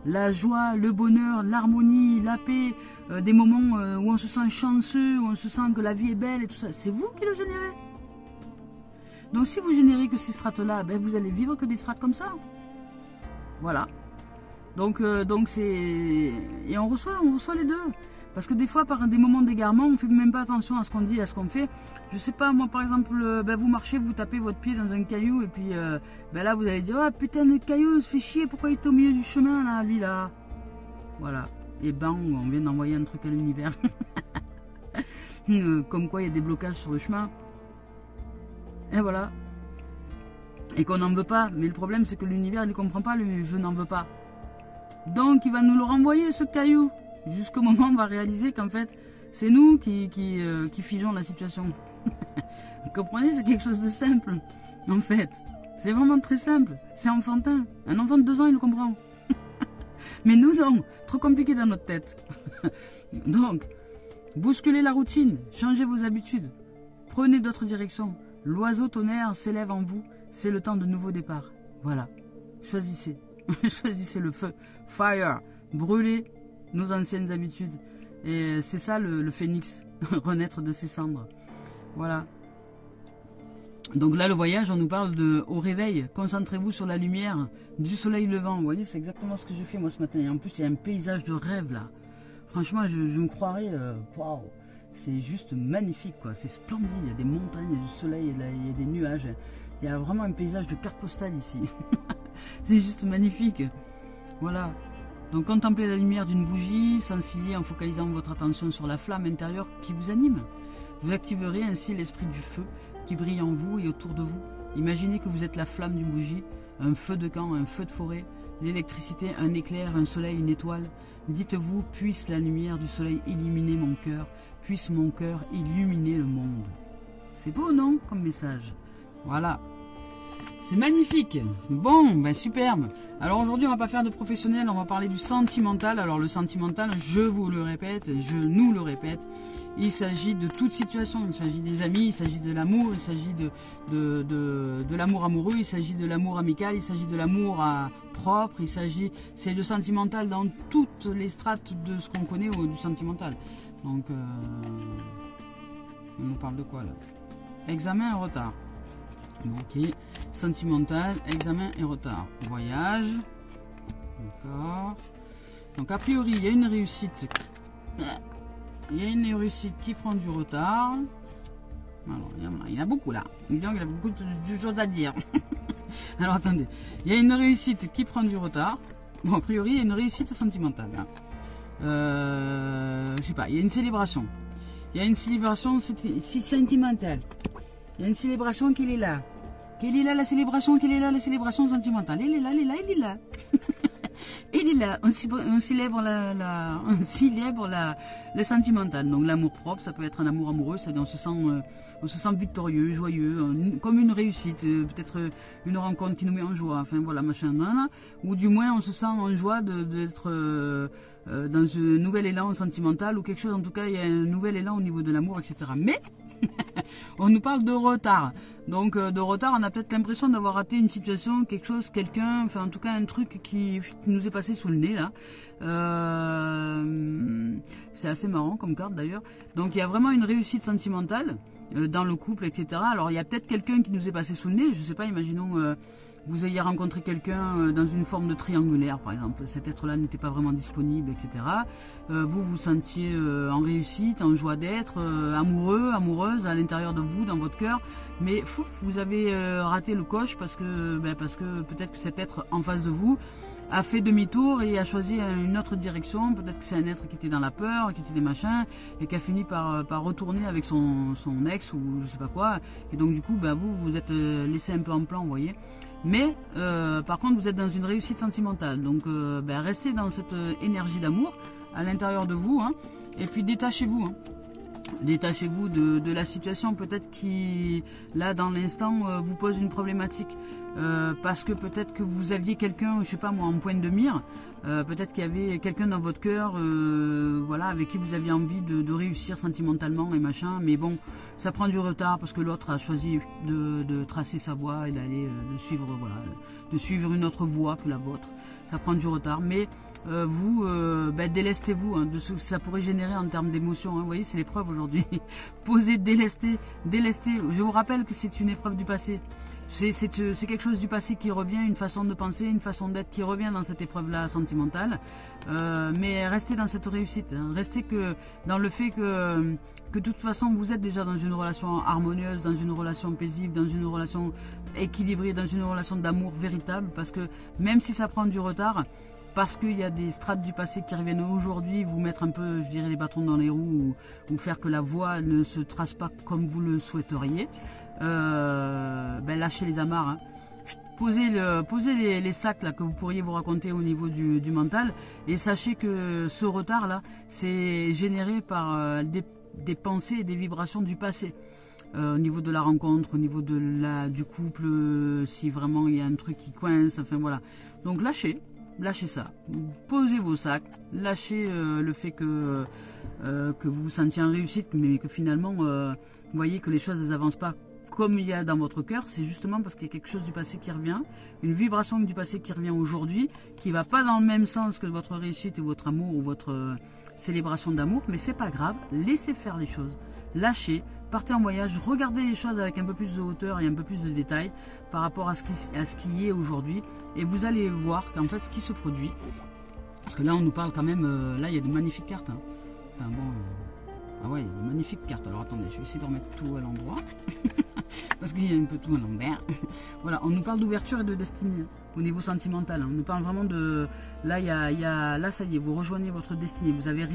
La joie, le bonheur, l'harmonie, la paix, des moments où on se sent chanceux, où on se sent que la vie est belle et tout ça, c'est vous qui le générez. Donc si vous générez que ces strates-là, vous allez vivre que des strates comme ça. Voilà. Donc c'est... Et on reçoit les deux. Parce que des fois, par des moments d'égarement, on ne fait même pas attention à ce qu'on dit, à ce qu'on fait. Je sais pas, moi par exemple, vous marchez, vous tapez votre pied dans un caillou, et puis là vous allez dire, ah putain, le caillou se fait chier, pourquoi il est au milieu du chemin là, lui là. Voilà. Et on vient d'envoyer un truc à l'univers. Comme quoi il y a des blocages sur le chemin. Et voilà. Et qu'on n'en veut pas. Mais le problème, c'est que l'univers, il ne comprend pas le je n'en veux pas. Donc il va nous le renvoyer, ce caillou. Jusqu'au moment où on va réaliser qu'en fait, c'est nous qui figeons la situation. Vous comprenez, c'est quelque chose de simple. En fait, c'est vraiment très simple. C'est enfantin. Un enfant de 2 ans, il le comprend. Mais nous, non. Trop compliqué dans notre tête. Donc, bousculez la routine. Changez vos habitudes. Prenez d'autres directions. L'oiseau tonnerre s'élève en vous. C'est le temps de nouveau départ. Voilà. Choisissez. Choisissez le feu. Fire. Brûlez nos anciennes habitudes. Et c'est ça le phénix, renaître de ses cendres. Voilà. Donc là, le voyage, on nous parle de au réveil. Concentrez-vous sur la lumière du soleil levant. Vous voyez, c'est exactement ce que j'ai fait moi ce matin. Et en plus, il y a un paysage de rêve là. Franchement, je me croirais, waouh, c'est juste magnifique quoi. C'est splendide. Il y a des montagnes, il y a du soleil, il y a des nuages. Il y a vraiment un paysage de carte postale ici. C'est juste magnifique. Voilà. Donc contemplez la lumière d'une bougie, sensibiliser en focalisant votre attention sur la flamme intérieure qui vous anime. Vous activerez ainsi l'esprit du feu qui brille en vous et autour de vous. Imaginez que vous êtes la flamme d'une bougie, un feu de camp, un feu de forêt, l'électricité, un éclair, un soleil, une étoile. Dites-vous, puisse la lumière du soleil illuminer mon cœur, puisse mon cœur illuminer le monde. C'est beau, non, comme message? Voilà. C'est magnifique. Bon, ben superbe. Alors aujourd'hui, on va pas faire de professionnel, on va parler du sentimental. Alors le sentimental, je vous le répète, je nous le répète, il s'agit de toute situation. Il s'agit des amis, il s'agit de l'amour, il s'agit de l'amour amoureux, il s'agit de l'amour amical, il s'agit de l'amour propre, c'est le sentimental dans toutes les strates de ce qu'on connaît du sentimental. Donc, on nous parle de quoi là? Examen en retard. Ok, sentimental, examen et retard. Voyage. D'accord. Donc a priori, il y a une réussite. Il y a une réussite qui prend du retard. Alors, il y en a beaucoup là. Il y a beaucoup de choses à dire. Alors attendez. Il y a une réussite qui prend du retard. Bon, a priori, il y a une réussite sentimentale. Je sais pas, il y a une célébration. Il y a une célébration sentimentale. Il y a une célébration qui est là. Quelle est là la célébration? Quelle est là la célébration sentimentale? Il est là, il est là, il est là. Il est là. On célèbre le sentimental. Donc l'amour propre, ça peut être un amour amoureux, c'est-à-dire on se sent victorieux, joyeux, comme une réussite, peut-être une rencontre qui nous met en joie, enfin voilà, machin, ou du moins on se sent en joie d'être dans un nouvel élan sentimental ou quelque chose, en tout cas il y a un nouvel élan au niveau de l'amour, etc. Mais on nous parle de retard. Donc de retard, on a peut-être l'impression d'avoir raté une situation, quelque chose, quelqu'un, enfin en tout cas un truc qui nous est passé sous le nez là. C'est assez marrant comme carte d'ailleurs. Donc il y a vraiment une réussite sentimentale dans le couple, etc. Alors il y a peut-être quelqu'un qui nous est passé sous le nez, je sais pas, imaginons vous ayez rencontré quelqu'un dans une forme de triangulaire, par exemple. Cet être-là n'était pas vraiment disponible, etc. Vous vous sentiez en réussite, en joie d'être, amoureux, amoureuse à l'intérieur de vous, dans votre cœur. Mais vous avez raté le coche parce que peut-être que cet être en face de vous a fait demi-tour et a choisi une autre direction. Peut-être que c'est un être qui était dans la peur, qui était des machins, et qui a fini par retourner avec son ex ou je sais pas quoi. Et donc du coup, vous êtes laissé un peu en plan, vous voyez. Mais par contre, vous êtes dans une réussite sentimentale. Donc restez dans cette énergie d'amour à l'intérieur de vous, hein, et puis détachez-vous. Hein. Détachez-vous de la situation peut-être qui, là, dans l'instant, vous pose une problématique. Parce que peut-être que vous aviez quelqu'un, je sais pas moi, en pointe de mire. Peut-être qu'il y avait quelqu'un dans votre cœur, voilà, avec qui vous aviez envie de réussir sentimentalement et machin. Mais bon, ça prend du retard parce que l'autre a choisi de tracer sa voie et d'aller de suivre une autre voie que la vôtre. Ça prend du retard, mais vous, délestez-vous de ce que ça pourrait générer en termes d'émotions. Hein. Vous voyez, c'est l'épreuve aujourd'hui. Posez, délestez. Je vous rappelle que c'est une épreuve du passé. C'est quelque chose du passé qui revient, une façon de penser, une façon d'être qui revient dans cette épreuve-là sentimentale. Mais restez dans cette réussite. Hein. Restez dans le fait que de toute façon vous êtes déjà dans une relation harmonieuse, dans une relation paisible, dans une relation équilibrée, dans une relation d'amour véritable. Parce que même si ça prend du retard, parce qu'il y a des strates du passé qui reviennent aujourd'hui, vous mettre un peu, je dirais, les bâtons dans les roues ou faire que la voie ne se trace pas comme vous le souhaiteriez, lâchez les amarres. Hein. Posez les sacs là, que vous pourriez vous raconter au niveau du mental et sachez que ce retard là, c'est généré par des pensées et des vibrations du passé. Au niveau de la rencontre, au niveau du couple, si vraiment il y a un truc qui coince, enfin voilà. Donc lâchez ça, posez vos sacs, lâchez le fait que vous vous sentiez en réussite, mais que finalement, vous voyez que les choses n'avancent pas comme il y a dans votre cœur. C'est justement parce qu'il y a quelque chose du passé qui revient, une vibration du passé qui revient aujourd'hui, qui ne va pas dans le même sens que votre réussite et votre amour ou votre célébration d'amour, mais c'est pas grave, laissez faire les choses, lâchez, partez en voyage, regardez les choses avec un peu plus de hauteur et un peu plus de détails par rapport à ce qui est aujourd'hui. Et vous allez voir qu'en fait, ce qui se produit, parce que là, on nous parle quand même, là, il y a de magnifiques cartes. Hein. Enfin bon, ah ouais, il y a de magnifiques cartes. Alors attendez, je vais essayer de remettre tout à l'endroit. Parce qu'il y a un peu tout à l'envers. Voilà, on nous parle d'ouverture et de destinée au niveau sentimental. On nous parle vraiment de... Là, là, ça y est, vous rejoignez votre destinée. Vous avez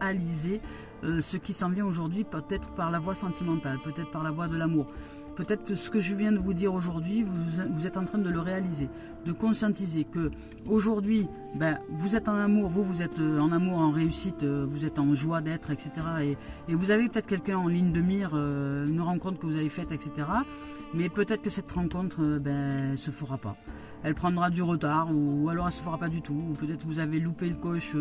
réalisé ce qui s'en vient aujourd'hui, peut-être par la voie sentimentale, peut-être par la voie de l'amour. Peut-être que ce que je viens de vous dire aujourd'hui, vous êtes en train de le réaliser, de conscientiser que aujourd'hui, ben, vous êtes en amour, vous êtes en amour, en réussite, vous êtes en joie d'être, etc. Et vous avez peut-être quelqu'un en ligne de mire, une rencontre que vous avez faite, etc. Mais peut-être que cette rencontre, ben, se fera pas. Elle prendra du retard, ou alors elle se fera pas du tout, ou peut-être vous avez loupé le coche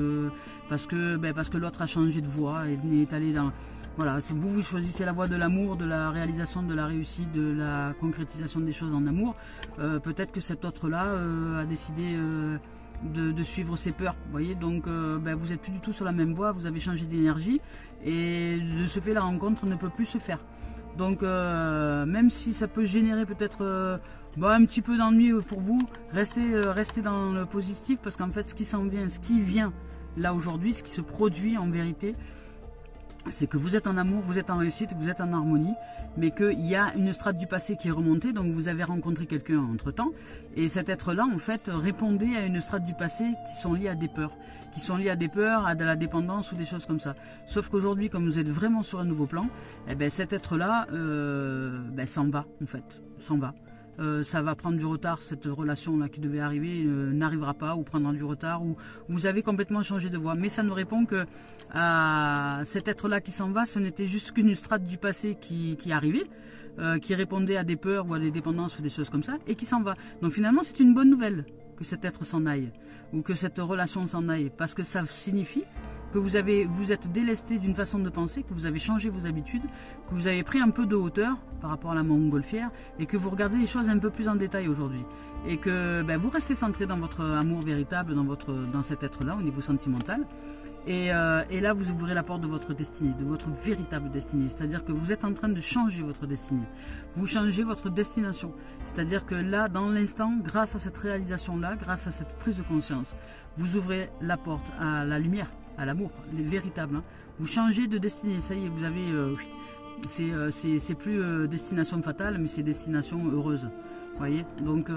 parce que l'autre a changé de voie et est allé dans... Voilà, si vous choisissez la voie de l'amour, de la réalisation, de la réussite, de la concrétisation des choses en amour, peut-être que cet autre-là a décidé de suivre ses peurs. Vous voyez, donc vous n'êtes plus du tout sur la même voie, vous avez changé d'énergie et de ce fait, la rencontre ne peut plus se faire. Donc, même si ça peut générer peut-être un petit peu d'ennui pour vous, restez dans le positif parce qu'en fait, ce qui s'en vient, ce qui vient là aujourd'hui, ce qui se produit en vérité, c'est que vous êtes en amour, vous êtes en réussite, vous êtes en harmonie, mais qu'il y a une strate du passé qui est remontée, donc vous avez rencontré quelqu'un entre-temps, et cet être-là, en fait, répondait à une strate du passé qui sont liées à des peurs, à de la dépendance ou des choses comme ça. Sauf qu'aujourd'hui, comme vous êtes vraiment sur un nouveau plan, eh ben, cet être-là s'en va, en fait, s'en va. Ça va prendre du retard, cette relation-là qui devait arriver n'arrivera pas ou prendra du retard ou vous avez complètement changé de voie. Mais ça ne répond que à cet être-là qui s'en va, ce n'était juste qu'une strate du passé qui arrivait, qui répondait à des peurs ou à des dépendances ou des choses comme ça et qui s'en va. Donc finalement, c'est une bonne nouvelle que cet être s'en aille ou que cette relation s'en aille parce que ça signifie que vous êtes délesté d'une façon de penser, que vous avez changé vos habitudes, que vous avez pris un peu de hauteur par rapport à la montgolfière et que vous regardez les choses un peu plus en détail aujourd'hui. Et que vous restez centré dans votre amour véritable, dans cet être-là au niveau sentimental. Et là, vous ouvrez la porte de votre destinée, de votre véritable destinée. C'est-à-dire que vous êtes en train de changer votre destinée. Vous changez votre destination. C'est-à-dire que là, dans l'instant, grâce à cette réalisation-là, grâce à cette prise de conscience, vous ouvrez la porte à la lumière, à l'amour, les véritables. Hein. Vous changez de destinée. Ça y est, vous avez... c'est plus destination fatale, mais c'est destination heureuse. Vous voyez, donc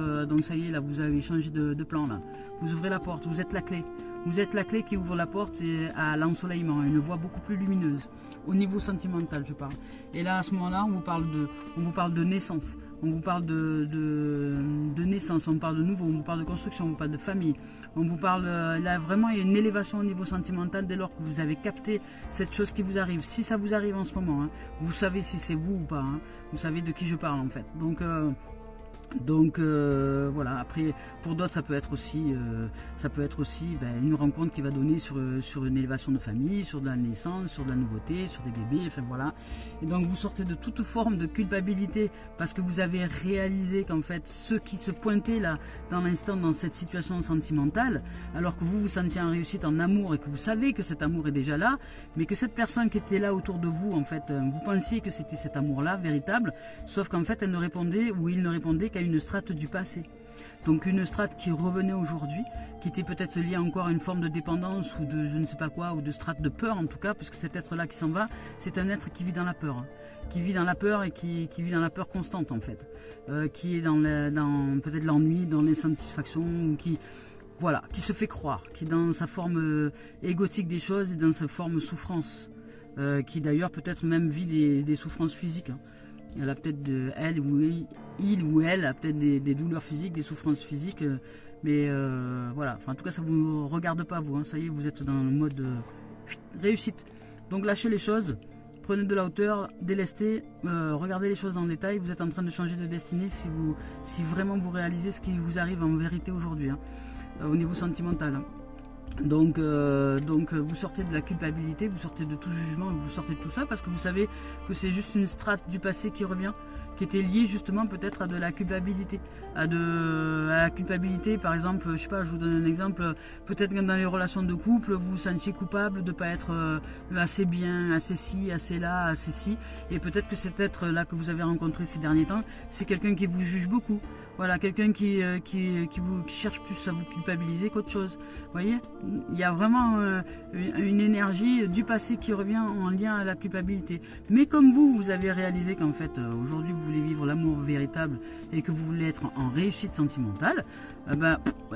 ça y est, là, vous avez changé de plan. Là. Vous ouvrez la porte, vous êtes la clé. Vous êtes la clé qui ouvre la porte à l'ensoleillement, une voie beaucoup plus lumineuse, au niveau sentimental je parle. Et là à ce moment-là on vous parle de naissance, on vous parle de naissance, on vous parle de nouveau, on vous parle de construction, on vous parle de famille, on vous parle, là vraiment il y a une élévation au niveau sentimental dès lors que vous avez capté cette chose qui vous arrive. Si ça vous arrive en ce moment, hein, vous savez si c'est vous ou pas, hein, vous savez de qui je parle en fait. Donc voilà, après pour d'autres ça peut être aussi une rencontre qui va donner sur une élévation de famille, sur de la naissance, sur de la nouveauté, sur des bébés, enfin voilà. Et donc vous sortez de toute forme de culpabilité parce que vous avez réalisé qu'en fait ceux qui se pointaient là dans l'instant dans cette situation sentimentale, alors que vous vous sentiez en réussite, en amour et que vous savez que cet amour est déjà là, mais que cette personne qui était là autour de vous en fait, vous pensiez que c'était cet amour là véritable, sauf qu'en fait elle ne répondait ou il ne répondait qu'à une strate du passé. Donc une strate qui revenait aujourd'hui, qui était peut-être liée encore à une forme de dépendance ou de je ne sais pas quoi, ou de strate de peur en tout cas, puisque cet être-là qui s'en va, c'est un être qui vit dans la peur. Hein, qui vit dans la peur et qui vit dans la peur constante en fait. Qui est dans peut-être l'ennui, dans l'insatisfaction, ou qui se fait croire, qui est dans sa forme égotique des choses et dans sa forme souffrance. Qui d'ailleurs peut-être même vit des souffrances physiques. Hein. Elle a peut-être il ou elle a peut-être des douleurs physiques, des souffrances physiques, mais voilà. Enfin, en tout cas, ça vous regarde pas vous. Hein. Ça y est, vous êtes dans le mode réussite. Donc lâchez les choses, prenez de la hauteur, délestez, regardez les choses en détail. Vous êtes en train de changer de destinée si vraiment vous réalisez ce qui vous arrive en vérité aujourd'hui, hein, au niveau sentimental. Hein. Donc vous sortez de la culpabilité, vous sortez de tout jugement, vous sortez de tout ça parce que vous savez que c'est juste une strate du passé qui revient, qui était lié justement peut-être à de la culpabilité, à la culpabilité, par exemple, je sais pas, je vous donne un exemple, peut-être que dans les relations de couple, vous vous sentiez coupable de pas être assez bien, assez ci, assez là, assez ci, et peut-être que cet être-là que vous avez rencontré ces derniers temps, c'est quelqu'un qui vous juge beaucoup. Voilà, quelqu'un qui cherche plus à vous culpabiliser qu'autre chose. Vous voyez, il y a vraiment une énergie du passé qui revient en lien à la culpabilité. Mais comme vous avez réalisé qu'en fait, aujourd'hui, vous voulez vivre l'amour véritable et que vous voulez être en réussite sentimentale,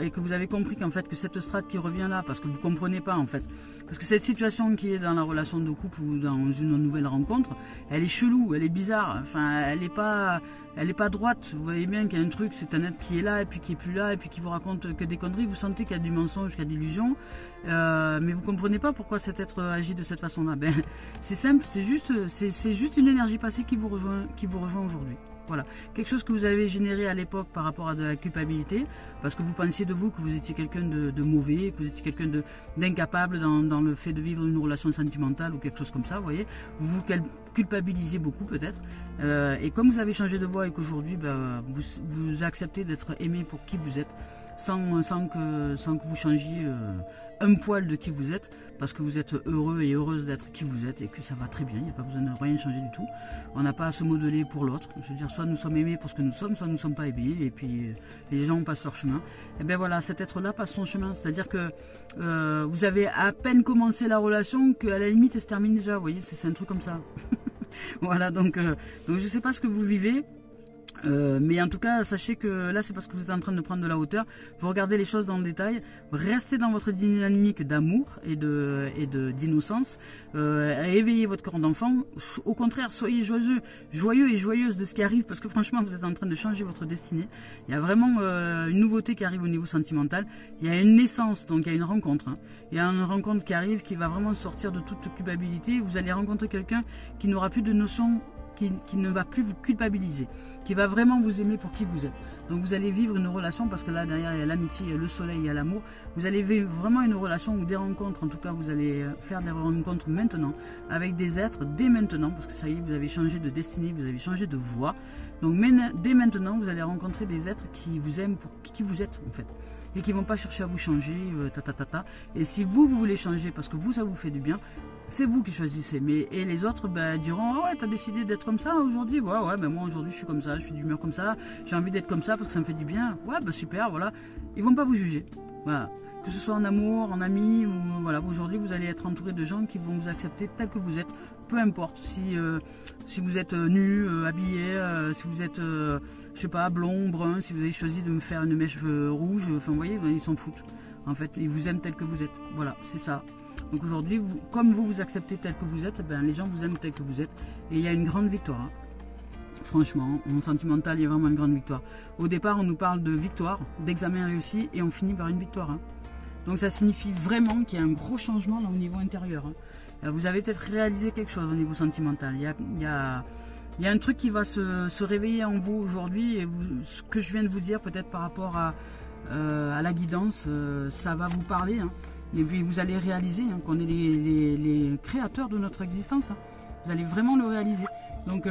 et que vous avez compris qu'en fait, que cette strate qui revient là, parce que vous comprenez pas en fait, parce que cette situation qui est dans la relation de couple ou dans une nouvelle rencontre, elle est chelou, elle est bizarre, enfin, elle est pas droite. Vous voyez bien qu'il y a un truc, c'est un être qui est là et puis qui est plus là et puis qui vous raconte que des conneries. Vous sentez qu'il y a du mensonge, qu'il y a de l'illusion, mais vous comprenez pas pourquoi cet être agit de cette façon-là. Ben, c'est simple, c'est juste une énergie passée qui vous rejoint aujourd'hui. Voilà, quelque chose que vous avez généré à l'époque par rapport à de la culpabilité, parce que vous pensiez de vous que vous étiez quelqu'un de mauvais, que vous étiez quelqu'un d'incapable dans le fait de vivre une relation sentimentale ou quelque chose comme ça, vous voyez. Vous vous culpabilisiez beaucoup peut-être, et comme vous avez changé de voie et qu'aujourd'hui vous acceptez d'être aimé pour qui vous êtes, sans que vous changiez un poil de qui vous êtes, parce que vous êtes heureux et heureuse d'être qui vous êtes et que ça va très bien, il n'y a pas besoin de rien changer du tout. On n'a pas à se modeler pour l'autre. Je veux dire, soit nous sommes aimés pour ce que nous sommes, soit nous ne sommes pas aimés, et puis les gens passent leur chemin. Et bien voilà, cet être-là passe son chemin, c'est-à-dire que vous avez à peine commencé la relation qu'à la limite elle se termine déjà, vous voyez, c'est un truc comme ça. Voilà, donc je ne sais pas ce que vous vivez. Mais en tout cas, sachez que là, c'est parce que vous êtes en train de prendre de la hauteur. Vous regardez les choses dans le détail. Restez dans votre dynamique d'amour et d'innocence. Éveillez votre corps d'enfant. Au contraire, soyez joyeux et joyeuse de ce qui arrive, parce que franchement, vous êtes en train de changer votre destinée. Il y a vraiment une nouveauté qui arrive au niveau sentimental. Il y a une naissance, donc il y a une rencontre. Hein. Il y a une rencontre qui arrive, qui va vraiment sortir de toute culpabilité. Vous allez rencontrer quelqu'un qui n'aura plus de notion, qui ne va plus vous culpabiliser, qui va vraiment vous aimer pour qui vous êtes. Donc vous allez vivre une relation, parce que là derrière il y a l'amitié, le soleil, il y a l'amour. Vous allez vivre vraiment une relation ou des rencontres, en tout cas vous allez faire des rencontres maintenant, avec des êtres dès maintenant, parce que ça y est, vous avez changé de destinée, vous avez changé de voie. Donc dès maintenant vous allez rencontrer des êtres qui vous aiment pour qui vous êtes en fait, et qui ne vont pas chercher à vous changer, Et si vous voulez changer parce que vous, ça vous fait du bien, c'est vous qui choisissez. Et les autres diront, oh ouais, t'as décidé d'être comme ça aujourd'hui. Ouais, moi aujourd'hui je suis comme ça, je suis d'humeur comme ça, j'ai envie d'être comme ça parce que ça me fait du bien. Ouais, super, voilà. Ils vont pas vous juger. Voilà. Que ce soit en amour, en ami, ou voilà, aujourd'hui vous allez être entouré de gens qui vont vous accepter tel que vous êtes, peu importe si vous êtes nu, habillé, si vous êtes, je sais pas, blond, brun, si vous avez choisi de me faire une mèche rouge, enfin vous voyez, ils s'en foutent. En fait, ils vous aiment tel que vous êtes. Voilà, c'est ça. Donc aujourd'hui, comme vous acceptez tel que vous êtes, les gens vous aiment tel que vous êtes, et il y a une grande victoire. Hein. Franchement, en sentimental, il y a vraiment une grande victoire. Au départ, on nous parle de victoire, d'examen réussi, et on finit par une victoire. Hein. Donc ça signifie vraiment qu'il y a un gros changement au niveau intérieur. Hein. Vous avez peut-être réalisé quelque chose au niveau sentimental. Il y a un truc qui va se réveiller en vous aujourd'hui, et ce que je viens de vous dire, peut-être par rapport à la guidance, ça va vous parler. Hein. Et puis vous allez réaliser qu'on est les créateurs de notre existence. Hein. Vous allez vraiment le réaliser. Donc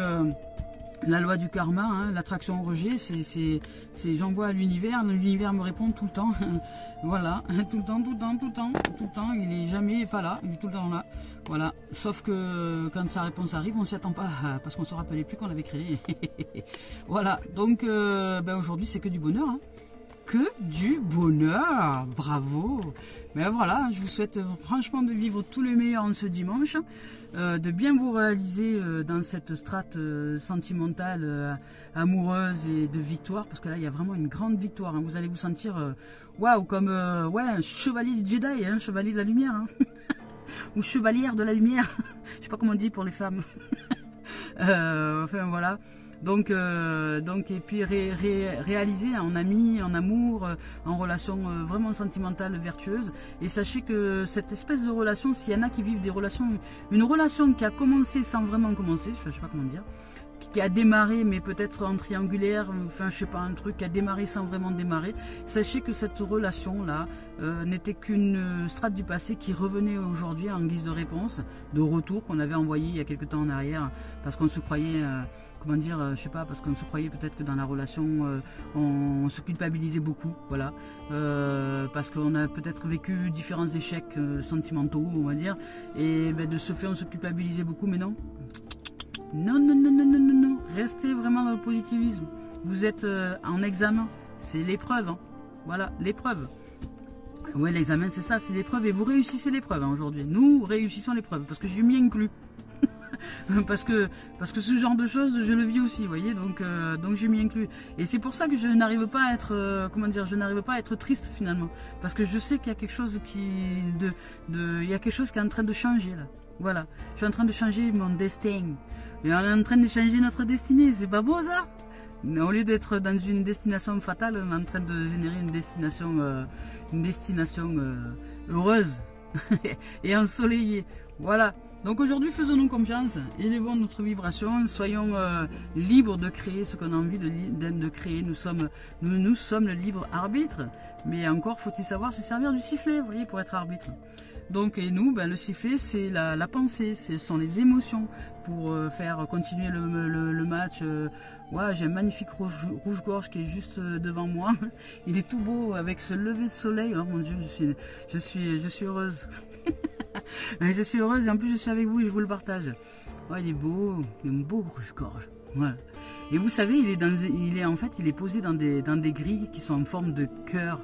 la loi du karma, hein, l'attraction au rejet, c'est j'envoie à l'univers me répond tout le temps. Voilà, tout le temps, il est jamais pas là, il est tout le temps là. Voilà, sauf que quand sa réponse arrive, on s'y attend pas, parce qu'on se rappelait plus qu'on l'avait créé. Voilà, donc aujourd'hui c'est que du bonheur. Hein. Que du bonheur, bravo. Mais voilà, je vous souhaite franchement de vivre tout le meilleur en ce dimanche, de bien vous réaliser dans cette strate sentimentale, amoureuse et de victoire, parce que là il y a vraiment une grande victoire. Hein. Vous allez vous sentir waouh, comme un chevalier du Jedi, hein, chevalier de la lumière, hein. Ou chevalière de la lumière. Je sais pas comment on dit pour les femmes. Enfin voilà. Donc et puis réaliser en ami, en amour, en relation vraiment sentimentale, vertueuse. Et sachez que cette espèce de relation, s'il y en a qui vivent une relation qui a commencé sans vraiment commencer, je sais pas comment dire, qui a démarré, mais peut-être en triangulaire, enfin je sais pas, un truc qui a démarré sans vraiment démarrer. Sachez que cette relation-là n'était qu'une strate du passé qui revenait aujourd'hui en guise de réponse, de retour qu'on avait envoyé il y a quelque temps en arrière, parce qu'on se croyait, comment dire, je sais pas, parce qu'on se croyait peut-être que dans la relation, on se culpabilisait beaucoup, voilà, parce qu'on a peut-être vécu différents échecs sentimentaux, on va dire, et ben, de ce fait on se culpabilisait beaucoup, mais non. Non, non, non, non, non, non, non. Restez vraiment dans le positivisme. Vous êtes en examen. C'est l'épreuve. Hein. Voilà, l'épreuve. Ouais, l'examen, c'est ça, c'est l'épreuve. Et vous réussissez l'épreuve hein, aujourd'hui. Nous réussissons l'épreuve. Parce que je m'y inclus. parce que ce genre de choses, je le vis aussi, vous voyez. Donc je m'y inclus. Et c'est pour ça que je n'arrive pas à être, comment dire, je n'arrive pas à être triste finalement. Parce que je sais qu'il y a quelque chose il y a quelque chose qui est en train de changer là. Voilà. Je suis en train de changer mon destin. Et on est en train de changer notre destinée, c'est pas beau ça? Au lieu d'être dans une destination fatale, on est en train de générer une destination heureuse et ensoleillée. Voilà. Donc aujourd'hui, faisons-nous confiance, élevons notre vibration, soyons libres de créer ce qu'on a envie de créer. Nous sommes le libre arbitre, mais encore faut-il savoir se servir du sifflet, vous voyez, pour être arbitre. Donc, et nous, ben, le sifflet, c'est la pensée, ce sont les émotions pour faire continuer le match. Ouais, j'ai un magnifique rouge-gorge qui est juste devant moi. Il est tout beau avec ce lever de soleil. Oh mon Dieu, je suis heureuse. Je suis heureuse et en plus je suis avec vous et je vous le partage. Oh, il est beau, il est un beau rouge-gorge. Voilà. Et vous savez, il est posé dans des grilles qui sont en forme de cœur.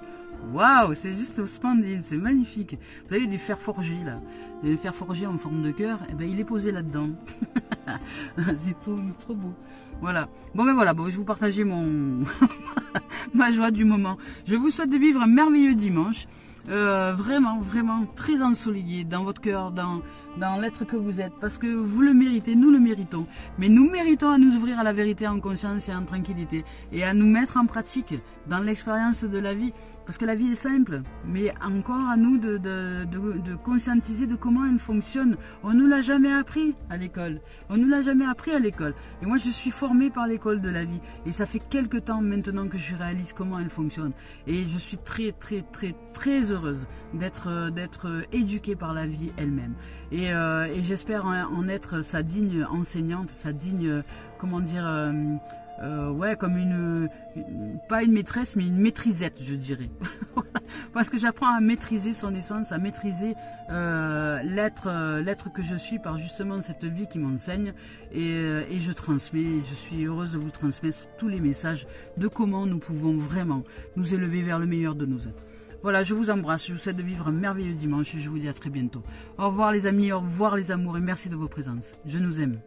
Waouh, c'est juste splendide, c'est magnifique. Vous avez des fers forgés là, des fers forgés en forme de cœur, et ben il est posé là-dedans. C'est trop beau. Voilà. Bon ben voilà, bon, je vous partageais ma joie du moment. Je vous souhaite de vivre un merveilleux dimanche. Vraiment, vraiment très ensoleillé dans votre cœur, dans l'être que vous êtes, parce que vous le méritez, nous le méritons. Mais nous méritons à nous ouvrir à la vérité en conscience et en tranquillité, et à nous mettre en pratique dans l'expérience de la vie, parce que la vie est simple, mais encore à nous de conscientiser de comment elle fonctionne. On ne nous l'a jamais appris à l'école. On ne nous l'a jamais appris à l'école. Et moi, je suis formée par l'école de la vie, et ça fait quelques temps maintenant que je réalise comment elle fonctionne. Et je suis très, très, très, très heureuse d'être éduquée par la vie elle-même. Et j'espère en être sa digne enseignante, sa digne, comment dire, ouais, comme pas une maîtresse, mais une maîtrisette, je dirais. Parce que j'apprends à maîtriser son essence, à maîtriser l'être que je suis par justement cette vie qui m'enseigne. Et je transmets, je suis heureuse de vous transmettre tous les messages de comment nous pouvons vraiment nous élever vers le meilleur de nos êtres. Voilà, je vous embrasse, je vous souhaite de vivre un merveilleux dimanche et je vous dis à très bientôt. Au revoir les amis, au revoir les amours et merci de vos présences. Je nous aime.